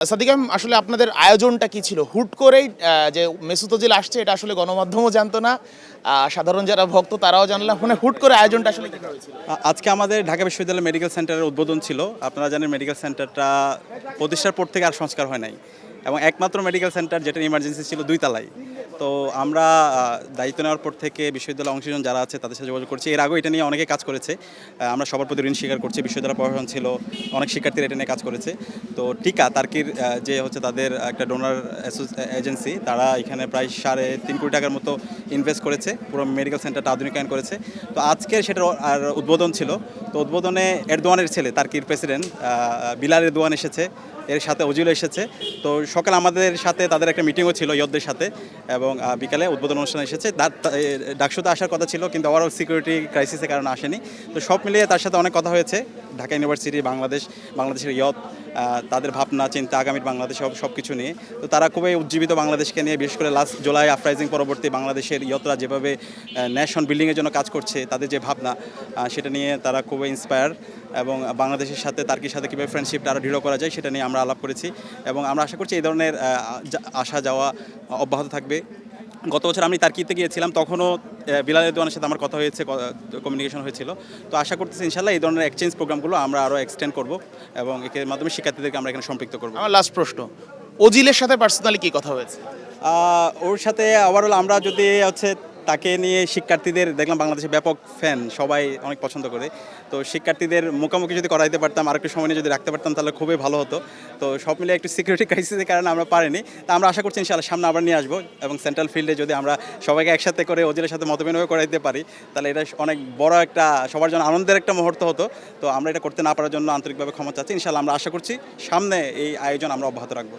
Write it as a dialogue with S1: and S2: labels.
S1: সাদিকাম আসলে আপনাদের আয়োজনটা কি ছিল? হুট করেই যে মেসুত ওজিল আসছে এটা আসলে গণমাধ্যমও জানতো না। সাধারণ যারা ভক্ত তারাও জানল না। মানে হুট করে আয়োজনটা আসলে কিভাবে ছিল?
S2: আজকে আমাদের ঢাকা বিশ্ববিদ্যালয় মেডিকেল সেন্টারের উদ্বোধন ছিল। আপনারা জানেন মেডিকেল সেন্টারটা প্রতিষ্ঠার পর থেকে আর সংস্কার হয় নাই এবং একমাত্র মেডিকেল সেন্টার যেটা ইমার্জেন্সি ছিল ২ তলায়। তো আমরা দায়িত্ব নেওয়ার পর থেকে বিশ্ববিদ্যালয় অংশীজন যারা আছে তাদের সাথে যোগাযোগ করছি। এর আগেও এটা নিয়ে অনেকে কাজ করেছে। আমরা সবার প্রতি ঋণ স্বীকার করছি। বিশ্ববিদ্যালয় প্রশাসন ছিল, অনেক শিক্ষার্থীরা এটা নিয়ে কাজ করেছে। তো টিকা তার্কির যে হচ্ছে তাদের একটা ডোনার এজেন্সি, তারা এখানে প্রায় ৩.৫ কোটি টাকার মতো ইনভেস্ট করেছে, পুরো মেডিকেল সেন্টারটা আধুনিকায়ন করেছে। তো আজকে সেটার আর উদ্বোধন ছিল। তো উদ্বোধনে এরদোয়ানের ছেলে তার্কির প্রেসিডেন্ট বিলাল এরদোয়ান এসেছে, এর সাথে ওজিলও এসেছে। তো সকালে আমাদের সাথে তাদের একটা মিটিংও ছিল ইয়দদের সাথে, এবং বিকালে উদ্বোধন অনুষ্ঠানে এসেছে। ডাকসুতে আসার কথা ছিল কিন্তু ওভারঅল সিকিউরিটি ক্রাইসিসের কারণে আসেনি। তো সব মিলিয়ে তার সাথে অনেক কথা হয়েছে। ঢাকা ইউনিভার্সিটি, বাংলাদেশের ইয়ত, তাদের ভাবনা চিন্তা আগামীর বাংলাদেশ সব কিছু নিয়ে। তো তারা খুবই উজ্জীবিত বাংলাদেশকে নিয়ে, বিশেষ করে লাস্ট জুলাই আফরাইজিং পরবর্তী বাংলাদেশের ইয়তরা যেভাবে ন্যাশন বিল্ডিংয়ের জন্য কাজ করছে, তাদের যে ভাবনা সেটা নিয়ে তারা খুবই ইন্সপায়ার। এবং বাংলাদেশের সাথে তার্কির সাথে কীভাবে ফ্রেন্ডশিপটা আরও দৃঢ় করা যায় সেটা নিয়ে আমরা আলাপ করেছি, এবং আমরা আশা করছি এই ধরনের আসা যাওয়া অব্যাহত থাকবে। গত বছর আমি তার্কিতে গিয়েছিলাম, তখনও বিলাল এরদোয়ানের সাথে আমার কথা হয়েছে, কমিউনিকেশন হয়েছিল। তো আশা করতেছি ইনশাল্লাহ এই ধরনের এক্সচেঞ্জ প্রোগ্রামগুলো আমরা আরও এক্সটেন্ড করব এবং এর মাধ্যমে শিক্ষার্থীদেরকে আমরা এখানে সম্পৃক্ত করব।
S1: আমার লাস্ট প্রশ্ন, ওজিলের সাথে পার্সোনালি কি কথা হয়েছে?
S2: ওর সাথে ওভারঅল আমরা যদি হচ্ছে তাকে নিয়ে শিক্ষার্থীদের দেখলাম বাংলাদেশে ব্যাপক ফ্যান, সবাই অনেক পছন্দ করে। তো শিক্ষার্থীদের মুখোমুখি যদি করাইতে পারতাম, আর একটু সময় নিয়ে যদি রাখতে পারতাম তাহলে খুবই ভালো হতো। তো সব মিলিয়ে একটু সিকিউরিটি ক্রাইসিসের কারণে আমরা পারিনি। তা আমরা আশা করছি ইনশাআল্লাহ সামনে আবার নিয়ে আসবো, এবং সেন্ট্রাল ফিল্ডে যদি আমরা সবাইকে একসাথে করে ওজিলের সাথে মতবিনিময় করাইতে পারি তাহলে এটা অনেক বড় একটা, সবার জন্য আনন্দের একটা মুহূর্ত হতো। তো আমরা এটা করতে না পারার জন্য আন্তরিকভাবে ক্ষমা চাচ্ছি। ইনশাআল্লাহ আমরা আশা করছি সামনে এই আয়োজন আমরা অব্যাহত রাখবো।